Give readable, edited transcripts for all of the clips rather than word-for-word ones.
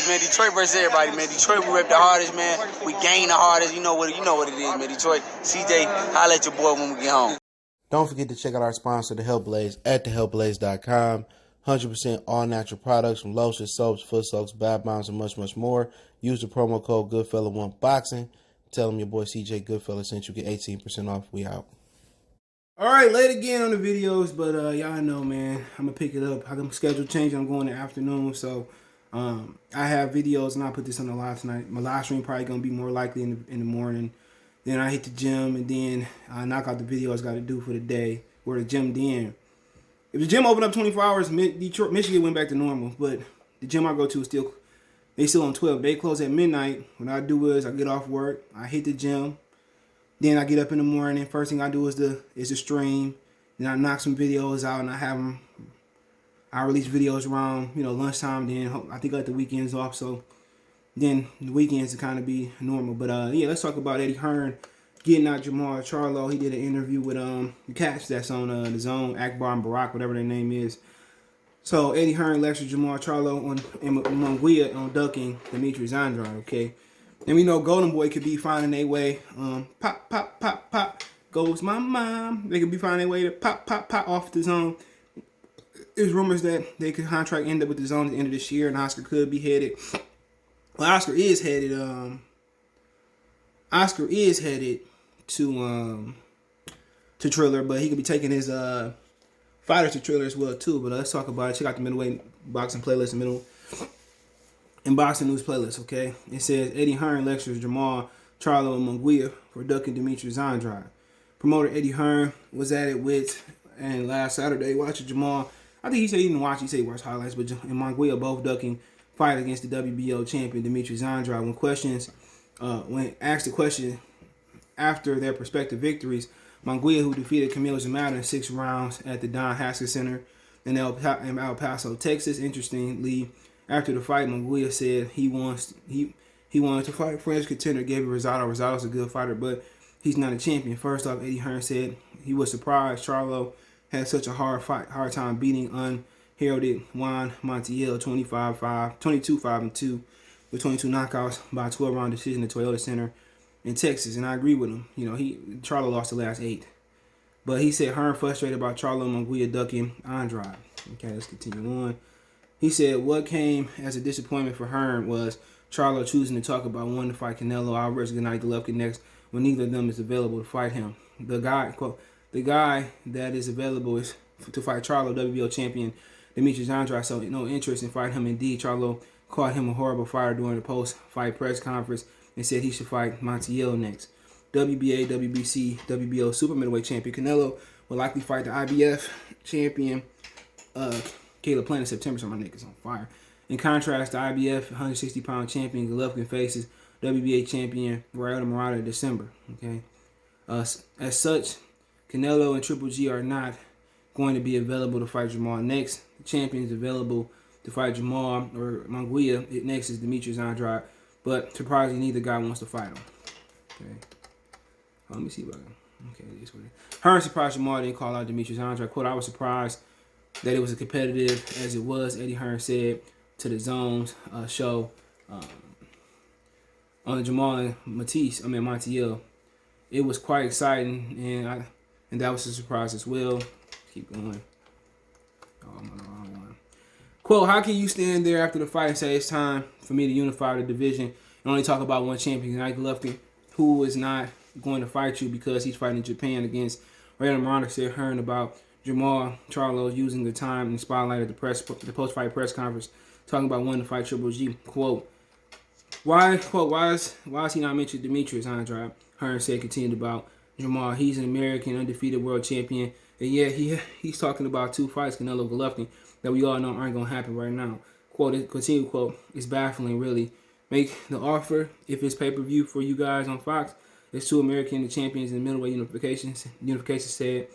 man. Detroit versus everybody, man. Detroit, we rep the hardest, man. We gain the hardest. You know what it is, man. Detroit, CJ, holla at your boy when we get home. Don't forget to check out our sponsor, The Health Blaze, at thehealthblaze.com. 100% all natural products from lotions, soaps, foot soaks, bath bombs, and much, much more. Use the promo code Goodfella1Boxing. Tell them your boy CJ Goodfella sent you. Get 18% off. We out. All right, late again on the videos, but y'all know, man, I'm going to pick it up. I'm schedule changing. I'm going in the afternoon, so I have videos, and I'll put this on the live tonight. My live stream probably going to be more likely in the morning. Then I hit the gym, and then I knock out the videos I got to do for the day, or the gym then. If the gym opened up 24 hours, Detroit, Michigan went back to normal, but the gym I go to is still on 12. They close at midnight. What I do is I get off work, I hit the gym, then I get up in the morning. First thing I do is the stream. Then I knock some videos out, and I release videos around lunchtime. Then I think I got the weekends off, so then the weekends to kind of be normal. But yeah, let's talk about Eddie Hearn getting out Jermall Charlo. He did an interview with the cats that's on the Zone, Akbar and Barack, whatever their name is. So Eddie Hearn lectured Jermall Charlo on Munguia on ducking Demetrius Andrade, okay? And we know Golden Boy could be finding their way. Pop, pop, pop, pop, goes my mom. They could be finding their way to pop, pop, pop off the Zone. There's rumors that they could contract end up with the Zone at the end of this year, and Oscar could be headed. Well, Oscar is headed to Triller, but he could be taking his fighters to Triller as well too. But let's talk about it. Check out the middleweight boxing playlist, and boxing news playlist. Okay, it says Eddie Hearn lectures Jermall Charlo and Munguia for ducking Demetrius Andrade. Promoter Eddie Hearn was at it and last Saturday watching Jermall. I think he said he didn't watch. He said he watched highlights, but and Munguia both ducking fight against the WBO champion Demetrius Andrade. When asked the question after their prospective victories, Munguia, who defeated Camilo Zamata in 6 rounds at the Don Haskins Center in El Paso, Texas. Interestingly, after the fight, Munguia said he wanted to fight French contender Gabriel Rosado. Rosado's a good fighter, but he's not a champion. First off, Eddie Hearn said he was surprised Charlo had such a hard time beating unheralded Juan Montiel 22-5-2 with 22 knockouts by a 12-round decision at Toyota Center in Texas. And I agree with him. Charlo lost the last 8. But he said Hearn frustrated about Charlo and Munguia ducking Andrade. Okay, let's continue on. He said what came as a disappointment for Hearn was Charlo choosing to talk about wanting to fight Canelo Alvarez, Gennady Golovkin next when neither of them is available to fight him. The guy, quote, the guy that is available is to fight Charlo, WBO champion Demetrius Andrade, so no interest in fighting him. Indeed, Charlo called him a horrible fighter during the post-fight press conference and said he should fight Montiel next. WBA, WBC, WBO super middleweight champion Canelo will likely fight the IBF champion Caleb Plant in September, so my neck is on fire. In contrast, the IBF 160-pound champion Golovkin faces WBA champion Raul Murata in December. Okay, as such, Canelo and Triple G are not going to be available to fight Jermall next. The champion is available to fight Jermall or Munguia. Next is Demetrius Andrade, but surprisingly, neither guy wants to fight him. Okay, let me see what. Okay, this one. Hearn surprised Jermall didn't call out Demetrius Andrade. Quote: I was surprised that it was as competitive as it was. Eddie Hearn said to the Zone's show on the Jermall and Montiel. It was quite exciting, and that was a surprise as well. Keep going. Oh, I'm on the wrong one. Quote, how can you stand there after the fight and say it's time for me to unify the division and only talk about one champion, Gennady Golovkin, who is not going to fight you because he's fighting Japan against Raul Murata, said Hearn about Jermall Charlo using the time and spotlight at the post-fight press conference, talking about wanting to fight Triple G. Quote, why is he not mentioned Demetrius Andrade? Hearn said, continued about Jermall. He's an American undefeated world champion. And yeah, he's talking about 2 fights, Canelo Golovkin, that we all know aren't going to happen right now. Quote, continue, quote, it's baffling, really. Make the offer if it's pay-per-view for you guys on Fox. It's 2 American champions in middleweight unification, said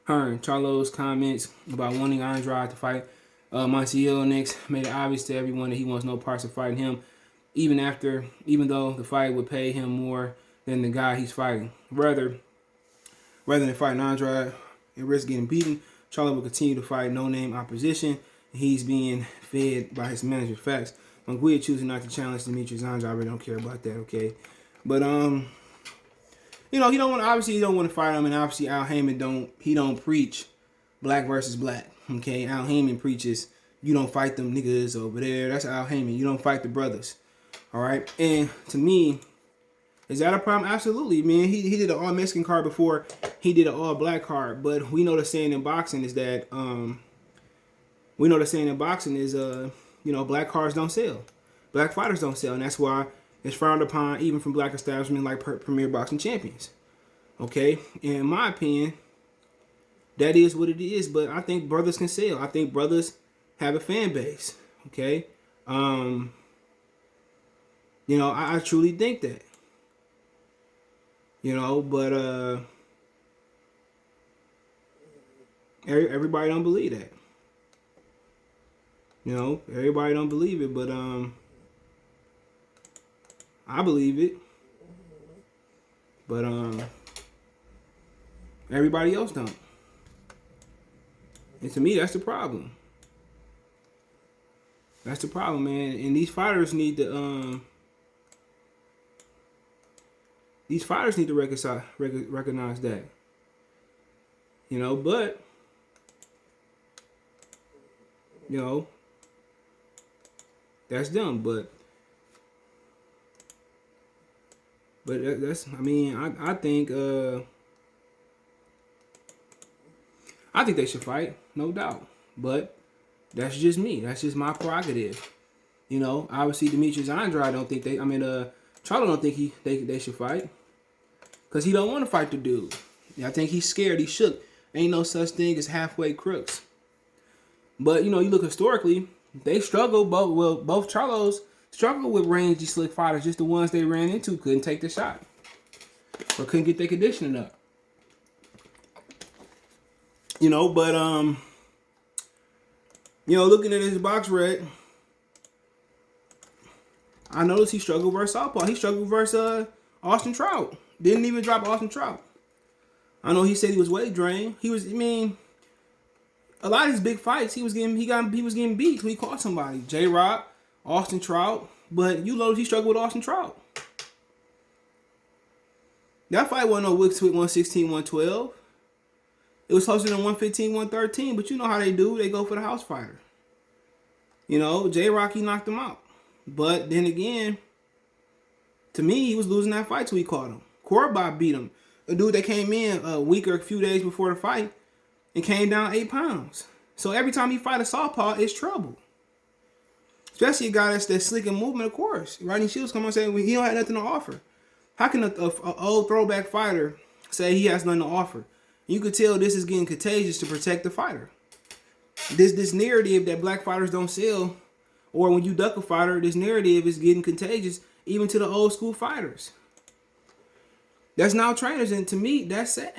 Hearn. Charlo's comments about wanting Andrade to fight Montiel next made it obvious to everyone that he wants no parts of fighting him, even though the fight would pay him more than the guy he's fighting. Rather than fighting Andrade and risk getting beaten, Charlo will continue to fight no-name opposition. He's being fed by his manager. Facts. Munguia choosing not to challenge Demetrius Andrade, I really don't care about that, okay? But he don't want obviously he don't want to fight him, and obviously Al Heyman don't preach black versus black, okay? Al Heyman preaches you don't fight them niggas over there. That's Al Heyman. You don't fight the brothers, all right? And to me, is that a problem? Absolutely, man. He did an all Mexican card before he did an all black card, but we know the saying in boxing is that black cards don't sell, black fighters don't sell, and that's why it's frowned upon even from black establishments like Premier Boxing Champions. Okay, and in my opinion, that is what it is. But I think brothers can sell. I think brothers have a fan base. Okay, I truly think that. But everybody don't believe that. Everybody don't believe it, but I believe it. But everybody else don't. And to me, that's the problem. That's the problem, man. And these fighters need to recognize that. But that's them. But that's, I think they should fight, no doubt. But that's just me. That's just my prerogative. Obviously Demetrius Andrade Charlo don't think they should fight. Because he don't want to fight the dude. I think he's scared. He shook. Ain't no such thing as halfway crooks. But, you look historically, they struggle. Both Charlos struggle with rangy, slick fighters. Just the ones they ran into couldn't take the shot. Or couldn't get their conditioning up. Looking at his box rec, I noticed he struggled versus Southpaw. He struggled versus Austin Trout. Didn't even drop Austin Trout. I know he said he was weight drained. A lot of his big fights, he was getting beat when he caught somebody. J-Rock, Austin Trout, but he struggled with Austin Trout. That fight wasn't no Wicks with 116, 112. It was closer than 115, 113, but you know how they do. They go for the house fighter. J-Rock, he knocked him out. But then again, to me, he was losing that fight till he caught him. Korobov beat him. A dude that came in a week or a few days before the fight and came down 8 pounds. So every time he fight a southpaw, it's trouble. Especially a guy that's slick in movement, of course. Rodney Shields come on saying he don't have nothing to offer. How can a old throwback fighter say he has nothing to offer? You could tell this is getting contagious to protect the fighter. This narrative that black fighters don't sell, or when you duck a fighter, this narrative is getting contagious even to the old school fighters. That's now trainers, and to me, that's sad.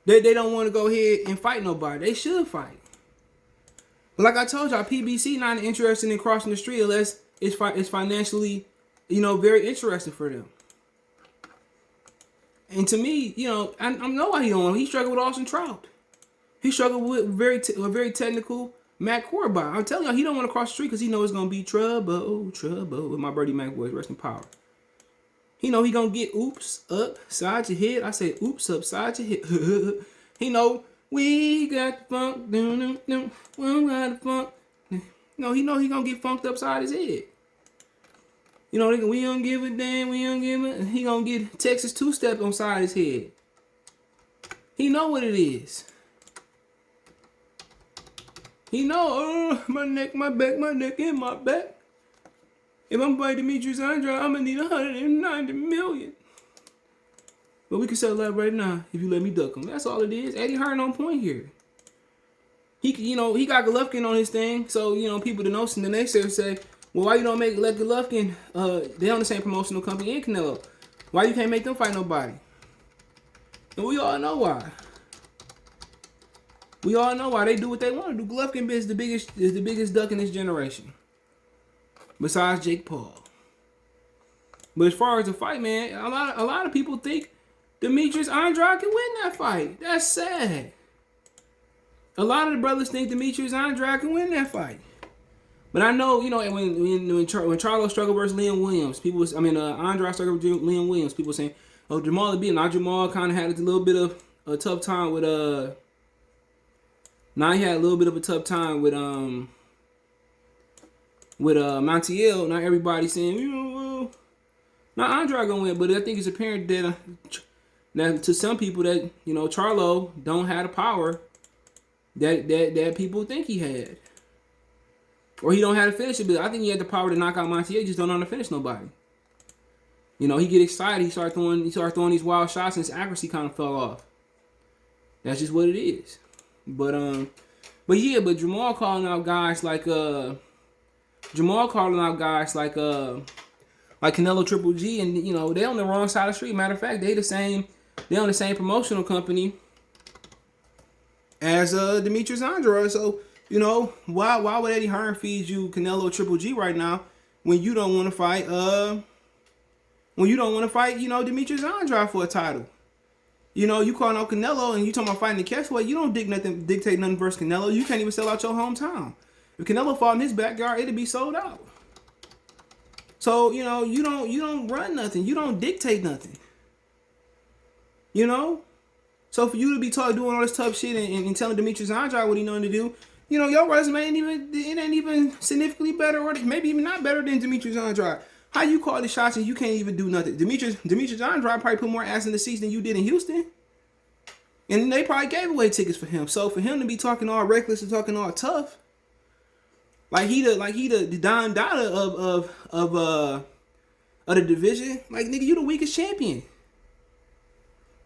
They don't want to go ahead and fight nobody. They should fight. But like I told y'all, PBC not interested in crossing the street unless it's financially, very interesting for them. And to me, I know why he don't want. He struggled with Austin Trout. He struggled with a very technical Matt Korobov. I'm telling y'all, he don't want to cross the street because he knows it's going to be trouble with my birdie Mac boys. Rest in power. He know he going to get oops upside your head. I say oops upside your head. He know we got the funk. We got the funk. He know he going to get funked upside his head. We don't give a damn. We don't give a... He going to get Texas two-step on side his head. He know what it is. He know, my neck, my back, and my back. If I'm fighting Demetrius Andrade, I'm going to need $190 million. But we can settle that right now if you let me duck him. That's all it is. Eddie Hearn on point here. He got Golovkin on his thing. So, people that know, the naysayers say, well, why you don't let Golovkin, they on the same promotional company and Canelo. Why you can't make them fight nobody? And we all know why. We all know why they do what they want to do. Golovkin is the biggest duck in this generation. Besides Jake Paul. But as far as the fight, man, a lot of people think Demetrius Andrade can win that fight. That's sad. A lot of the brothers think Demetrius Andrade can win that fight. But I know, when Charlo struggled versus Liam Williams, Andrade struggled with Liam Williams, people saying, oh, Jermall beat him. Now Jermall kind of had a little bit of a tough time with Now he had a little bit of a tough time with Montiel. Not everybody saying, now Andrade gonna win, but I think it's apparent that to some people that Charlo don't have the power that people think he had, or he don't have the finish ability. I think he had the power to knock out Montiel. He just don't know how to finish nobody. He get excited. He started throwing these wild shots, and his accuracy kind of fell off. That's just what it is. But Jermall calling out guys like Canelo Triple G, and they on the wrong side of the street. Matter of fact, they on the same promotional company as Demetrius Andrade. So why would Eddie Hearn feed you Canelo Triple G right now when you don't want to fight Demetrius Andrade for a title? You calling out Canelo and you talking about fighting the catchweight. You don't dictate nothing versus Canelo. You can't even sell out your hometown. If Canelo fought in his backyard, it'd be sold out. So, you don't run nothing. You don't dictate nothing. So for you to be doing all this tough shit and telling Demetrius Andrade what he knowing to do, your resume ain't even significantly better, or maybe even not better than Demetrius Andrade. How you call the shots and you can't even do nothing? Demetrius Andrade probably put more ass in the seats than you did in Houston. And they probably gave away tickets for him. So for him to be talking all reckless and talking all tough, like he the Don Dada of the division, like, nigga, you the weakest champion.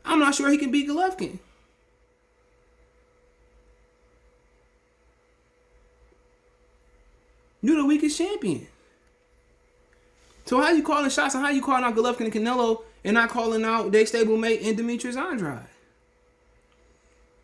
I'm not sure he can beat Golovkin. You the weakest champion. So how you calling shots and how you calling out Golovkin and Canelo and not calling out their stablemate and Demetrius Andrade?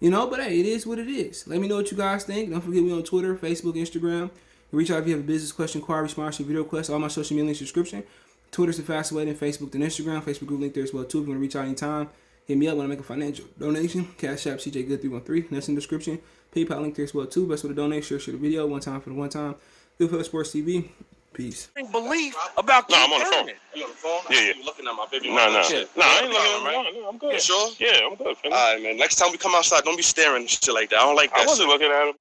But hey, it is what it is. Let me know what you guys think. Don't forget, we on Twitter, Facebook, Instagram. Reach out if you have a business question, inquiry, sponsorship, video request. All my social media links in the description. Twitter's the fastest way than Facebook than Instagram. Facebook group link there as well too. If you want to reach out anytime, hit me up when I make a financial donation. Cash App CJGood313. That's in the description. PayPal link there as well too. Best way to donate. Share the video one time for the one time. Goodfella Sports TV. Peace. Believe about I'm on the phone. You on the phone? Yeah. You looking at my baby? No, I ain't looking right? No, I'm good. You sure? Yeah, I'm good. All right, man. Next time we come outside, don't be staring and shit like that. I don't like that. I wasn't looking at him.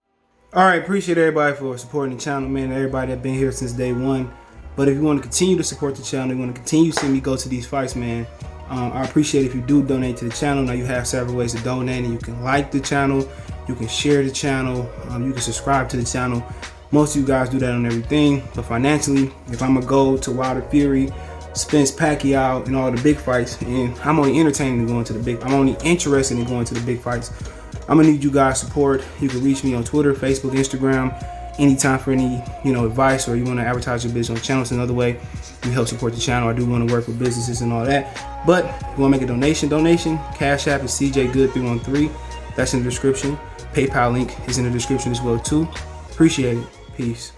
All right, appreciate everybody for supporting the channel, man. Everybody that been here since day one. But if you want to continue to support the channel, you want to continue to see me go to these fights, man, I appreciate if you do donate to the channel. Now you have several ways to donate, and you can like the channel, you can share the channel, you can subscribe to the channel. Most of you guys do that on everything, but financially, if I'm gonna go to Wilder Fury, Spence Pacquiao, and all the big fights, and I'm only interested in going to the big fights, I'm gonna need you guys' support. You can reach me on Twitter, Facebook, Instagram, anytime for any advice, or you want to advertise your business on the channel. It's another way you help support the channel. I do want to work with businesses and all that. But if you want to make a donation, Cash App is CJGood313. That's in the description. PayPal link is in the description as well too. Appreciate it. Peace.